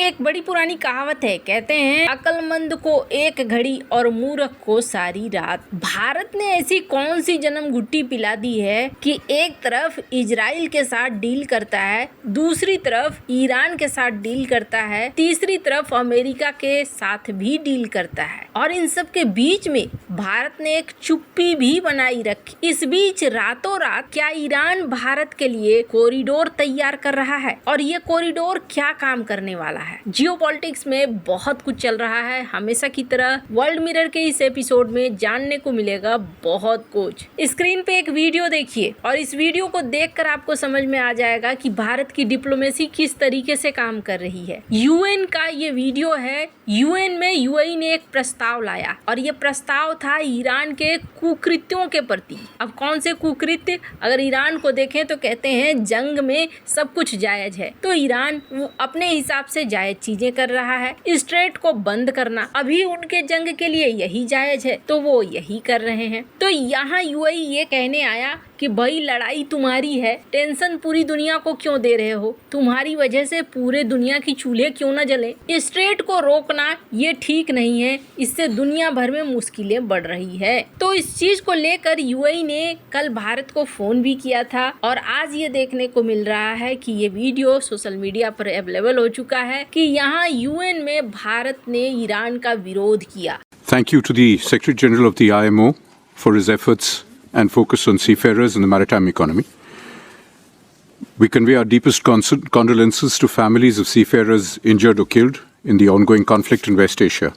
एक बड़ी पुरानी कहावत है, कहते हैं अक्लमंद को एक घड़ी और मूर्ख को सारी रात। भारत ने ऐसी कौन सी जन्म घुट्टी पिला दी है कि एक तरफ इजराइल के साथ डील करता है, दूसरी तरफ ईरान के साथ डील करता है, तीसरी तरफ अमेरिका के साथ भी डील करता है, और इन सब के बीच में भारत ने एक चुप्पी भी बनाई रखी। इस बीच रातों रात क्या ईरान भारत के लिए कॉरिडोर तैयार कर रहा है, और ये कॉरिडोर क्या काम करने वाला है। जियोपॉलिटिक्स में बहुत कुछ चल रहा है। हमेशा की तरह वर्ल्ड मिरर के इस एपिसोड में जानने को मिलेगा बहुत कुछ। स्क्रीन पे एक वीडियो देखिए और इस वीडियो को देखकर आपको समझ में आ जाएगा कि भारत की डिप्लोमेसी किस तरीके से काम कर रही है। यूएन का ये वीडियो है। यूएन में यूएई ने एक प्रस्ताव लाया और ये प्रस्ताव था ईरान के कुकृत्यों के प्रति। अब कौन से कुकृत्य? अगर ईरान को देखें तो कहते हैं जंग में सब कुछ जायज है, तो ईरान वो अपने हिसाब से जायज चीजें कर रहा है। स्ट्रेट को बंद करना अभी उनके जंग के लिए यही जायज है, तो वो यही कर रहे हैं। तो यहाँ यूएई ये कहने आया कि भाई लड़ाई तुम्हारी है, टेंशन पूरी दुनिया को क्यों दे रहे हो? तुम्हारी वजह से पूरे दुनिया की चूल्हे क्यों न जले? स्ट्रेट को रोकना ये ठीक नहीं है, इससे दुनिया भर में मुश्किलें बढ़ रही है। तो इस चीज को लेकर यूएई ने कल भारत को फोन भी किया था और आज ये देखने को मिल रहा है कि ये वीडियो सोशल मीडिया पर अवेलेबल हो चुका है कि यहाँ यूएन में भारत ने ईरान का विरोध किया। Thank you to the Secretary General of the IMO for his efforts and focus on seafarers and the maritime economy. We convey our deepest condolences to families of seafarers injured or killed in the ongoing conflict in West Asia.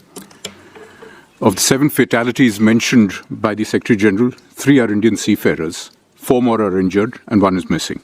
Of the 7 fatalities mentioned by the Secretary General, 3 are Indian seafarers, 4 more are injured and 1 is missing.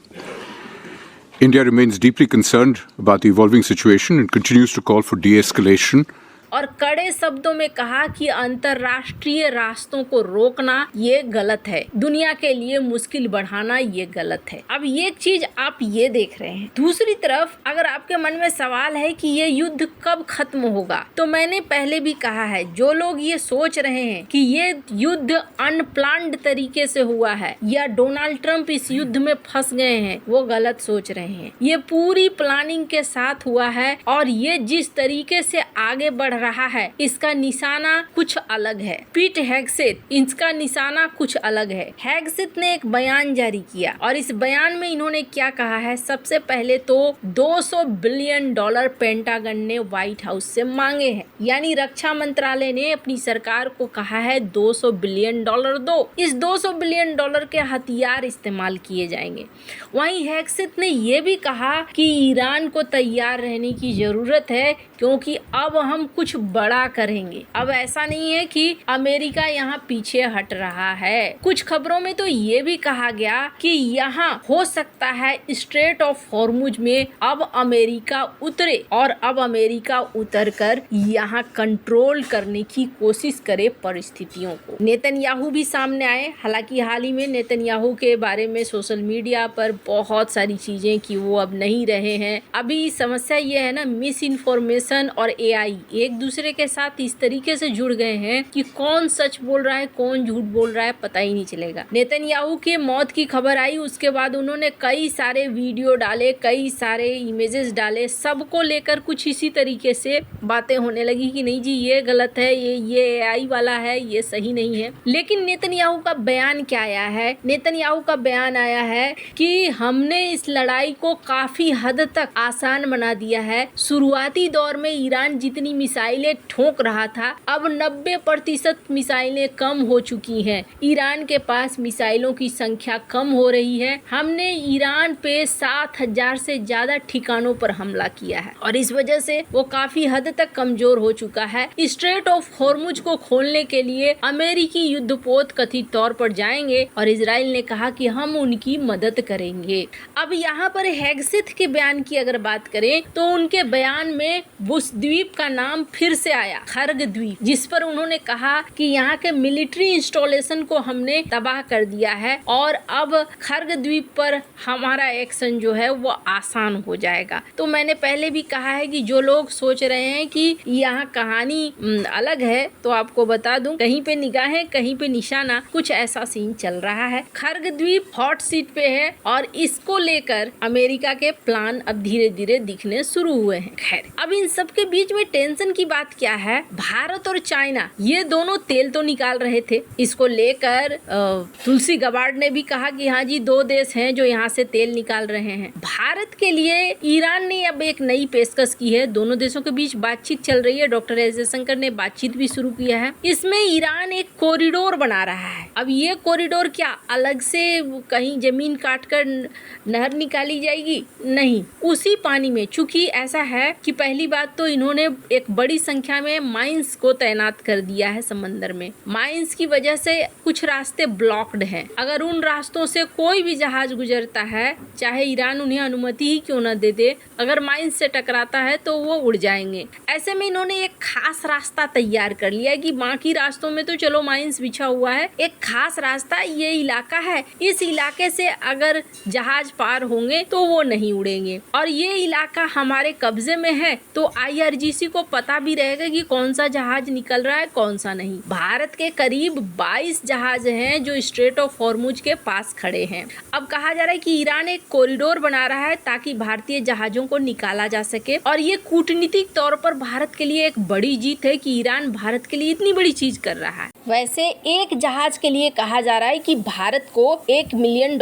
India remains deeply concerned about the evolving situation and continues to call for de-escalation और कड़े शब्दों में कहा कि अंतर्राष्ट्रीय रास्तों को रोकना ये गलत है, दुनिया के लिए मुश्किल बढ़ाना ये गलत है। अब ये चीज आप ये देख रहे हैं। दूसरी तरफ अगर आपके मन में सवाल है कि ये युद्ध कब खत्म होगा, तो मैंने पहले भी कहा है, जो लोग ये सोच रहे हैं कि ये युद्ध अनप्लान्ड तरीके से हुआ है या डोनाल्ड ट्रंप इस युद्ध में फंस गए हैं, वो गलत सोच रहे हैं। ये पूरी प्लानिंग के साथ हुआ है और ये जिस तरीके से आगे बढ़ रहा है इसका निशाना कुछ अलग है। पीट हेगसेथ, इसका निशाना कुछ अलग है। हेगसेथ ने एक बयान जारी किया और इस बयान में इन्होंने क्या कहा है? सबसे पहले तो $200 बिलियन पेंटागन ने व्हाइट हाउस से मांगे हैं, यानी रक्षा मंत्रालय ने अपनी सरकार को कहा है $200 बिलियन दो। इस $200 बिलियन के हथियार इस्तेमाल किए जाएंगे। वहीं हेगसेथ ने यह भी कहा कि ईरान को तैयार रहने की जरूरत है, क्योंकि अब हम कुछ बड़ा करेंगे। अब ऐसा नहीं है कि अमेरिका यहाँ पीछे हट रहा है। कुछ खबरों में तो ये भी कहा गया कि यहाँ हो सकता है स्ट्रेट ऑफ हॉर्मुज में अब अमेरिका उतरे और अब अमेरिका उतरकर यहाँ कंट्रोल करने की कोशिश करे परिस्थितियों को। नेतन्याहू भी सामने आए। हालांकि हाल ही में नेतन्याहू के बारे में सोशल मीडिया पर बहुत सारी चीजें कि वो अब नहीं रहे हैं। अभी समस्या ये है ना, मिस इन्फॉर्मेशन और एआई एक दूसरे के साथ इस तरीके से जुड़ गए हैं कि कौन सच बोल रहा है कौन झूठ बोल रहा है पता ही नहीं चलेगा। नेतन्याहू के मौत की खबर आई, उसके बाद उन्होंने कई सारे वीडियो डाले, कई सारे इमेजेस डाले, सबको लेकर कुछ इसी तरीके से बातें होने लगी कि नहीं जी ये गलत है, ये एआई वाला है, ये सही नहीं है। लेकिन नेतन्याहू का बयान क्या आया है? नेतन्याहू का बयान आया है कि हमने इस लड़ाई को काफी हद तक आसान बना दिया है। शुरुआती दौर में ईरान जितनी मिसाइलें ठोक रहा था, अब 90% मिसाइलें कम हो चुकी हैं। ईरान के पास मिसाइलों की संख्या कम हो रही है। हमने ईरान पे 7,000 से ज्यादा ठिकानों पर हमला किया है और इस वजह से वो काफी हद तक कमजोर हो चुका है। स्ट्रेट ऑफ हॉर्मुज को खोलने के लिए अमेरिकी युद्धपोत कथित तौर पर जाएंगे और इजराइल ने कहा कि हम उनकी मदद करेंगे। अब यहाँ पर हेगसेथ के बयान की अगर बात करें तो उनके बयान में बुश द्वीप का नाम फिर से आया, खर्ग द्वीप, जिस पर उन्होंने कहा कि यहाँ के मिलिट्री इंस्टॉलेशन को हमने तबाह कर दिया है और अब खर्ग द्वीप पर हमारा एक्शन जो है वो आसान हो जाएगा। तो मैंने पहले भी कहा है कि जो लोग सोच रहे हैं कि यहाँ कहानी अलग है, तो आपको बता दूं, कहीं पे निगाहें कहीं पे निशाना, कुछ ऐसा सीन चल रहा है। खर्ग द्वीप हॉट सीट पे है और इसको लेकर अमेरिका के प्लान अब धीरे धीरे दिखने शुरू हुए हैं। खैर, अब इन सब के बीच में टेंशन की बात क्या है, भारत और चाइना ये दोनों तेल तो निकाल रहे थे। इसको लेकर तुलसी गबार्ड ने भी कहा कि हाँ जी, दो देश हैं जो यहाँ से तेल निकाल रहे हैं। भारत के लिए ईरान ने अब एक नई पेशकश की है। दोनों देशों के बीच बातचीत चल रही है। डॉक्टर एस जयशंकर ने बातचीत भी शुरू किया है। इसमें ईरान एक कॉरिडोर बना रहा है। अब ये कॉरिडोर क्या अलग से कहीं जमीन काटकर नहर निकाली जाएगी? नहीं, उसी पानी में। चूंकि ऐसा है कि पहली बात तो इन्होंने एक बड़ी संख्या में माइंस को तैनात कर दिया है समंदर में। माइंस की वजह से कुछ रास्ते ब्लॉक्ड हैं। अगर उन रास्तों से कोई भी जहाज गुजरता है, चाहे ईरान उन्हें अनुमति ही क्यों न दे दे, अगर माइंस से टकराता है तो वो उड़ जाएंगे। ऐसे में इन्होंने एक खास रास्ता तैयार कर लिया है कि बाकी रास्तों में तो चलो माइंस बिछा हुआ है, एक खास रास्ता ये इलाका है, इस इलाके से अगर जहाज पार होंगे तो वो नहीं उड़ेंगे। और ये इलाका हमारे कब्जे में है, तो IRGC को पता भी रहेगा कि कौन सा जहाज निकल रहा है, कौन सा नहीं। भारत के करीब 22 जहाज हैं जो स्ट्रेट ऑफ हॉर्मुज के पास खड़े हैं। अब कहा जा रहा है कि ईरान एक कॉरिडोर बना रहा है ताकि भारतीय जहाजों को निकाला जा सके, और ये कूटनीतिक तौर पर भारत के लिए एक बड़ी जीत है कि ईरान भारत के लिए इतनी बड़ी चीज कर रहा है। वैसे एक जहाज के लिए कहा जा रहा है कि भारत को $1 मिलियन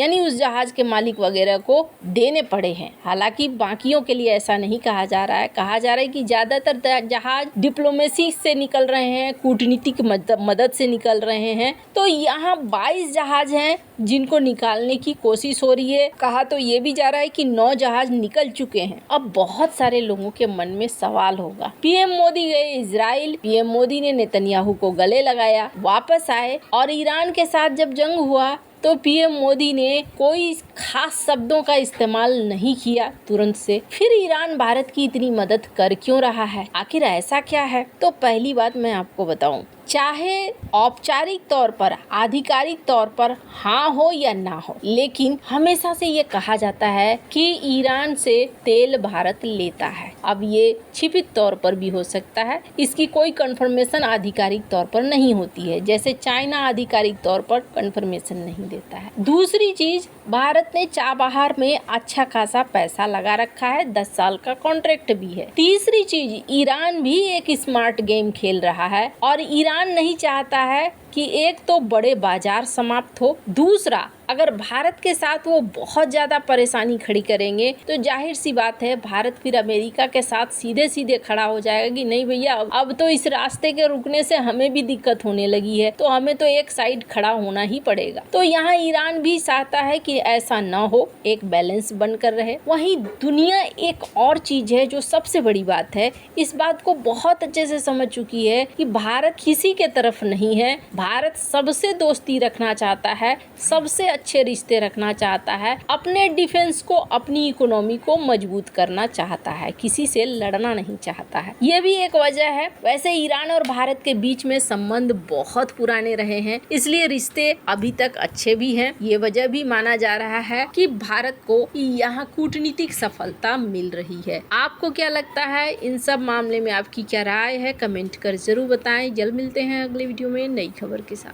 यानी उस जहाज के मालिक वगैरह को देने पड़े हैं। हालांकि बाकियों के लिए ऐसा नहीं कहा जा रहा है। कहा जा रहा है कि ज्यादातर जहाज डिप्लोमेसी से निकल रहे हैं, कूटनीतिक मदद से निकल रहे हैं। तो यहाँ 22 जहाज हैं जिनको निकालने की कोशिश हो रही है। कहा तो ये भी जा रहा है कि 9 जहाज निकल चुके हैं। अब बहुत सारे लोगों के मन में सवाल होगा। पीएम मोदी गए इजराइल, पीएम मोदी ने नेतन्याहू को गले लगाया, वापस आए, और ईरान के साथ जब जंग हुआ तो पीएम मोदी ने कोई खास शब्दों का इस्तेमाल नहीं किया तुरंत से। फिर ईरान भारत की इतनी मदद कर क्यों रहा है? आखिर ऐसा क्या है? तो पहली बात मैं आपको बताऊं, चाहे औपचारिक तौर पर, आधिकारिक तौर पर हाँ हो या ना हो, लेकिन हमेशा से ये कहा जाता है कि ईरान से तेल भारत लेता है। अब ये छिपित तौर पर भी हो सकता है, इसकी कोई कंफर्मेशन आधिकारिक तौर पर नहीं होती है, जैसे चाइना आधिकारिक तौर पर कंफर्मेशन नहीं देता है। दूसरी चीज, भारत ने चाबहार में अच्छा खासा पैसा लगा रखा है, 10 साल का कॉन्ट्रैक्ट भी है। तीसरी चीज, ईरान भी एक स्मार्ट गेम खेल रहा है और ईरान नहीं चाहता है कि एक तो बड़े बाजार समाप्त हो, दूसरा अगर भारत के साथ वो बहुत ज्यादा परेशानी खड़ी करेंगे तो जाहिर सी बात है भारत फिर अमेरिका के साथ सीधे सीधे खड़ा हो जाएगा कि नहीं भैया, अब तो इस रास्ते के रुकने से हमें भी दिक्कत होने लगी है, तो हमें तो एक साइड खड़ा होना ही पड़ेगा। तो यहाँ ईरान भी चाहता है कि ऐसा ना हो, एक बैलेंस बनकर रहे। वहीं दुनिया एक और चीज है जो सबसे बड़ी बात है, इस बात को बहुत अच्छे से समझ चुकी है कि भारत किसी के तरफ नहीं है। भारत सबसे दोस्ती रखना चाहता है, सबसे अच्छे रिश्ते रखना चाहता है, अपने डिफेंस को, अपनी इकोनॉमी को मजबूत करना चाहता है, किसी से लड़ना नहीं चाहता है। ये भी एक वजह है। वैसे ईरान और भारत के बीच में संबंध बहुत पुराने रहे हैं, इसलिए रिश्ते अभी तक अच्छे भी हैं। ये वजह भी माना जा रहा है कि भारत को यहाँ कूटनीतिक सफलता मिल रही है। आपको क्या लगता है इन सब मामले में? आपकी क्या राय है? कमेंट कर जरूर बताएं। जल्द मिलते हैं अगले वीडियो में नई खबर के साथ।